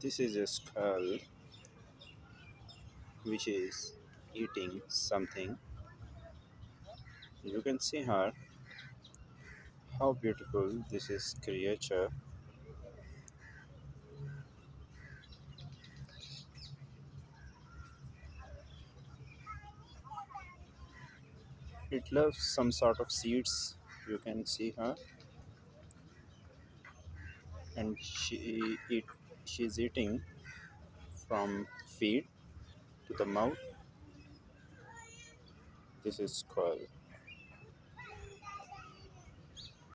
This is a skull which is eating something. You can see her. How beautiful this is creature. It loves some sort of seeds. You can see her, and she's eating from feet to the mouth. This is squirrel.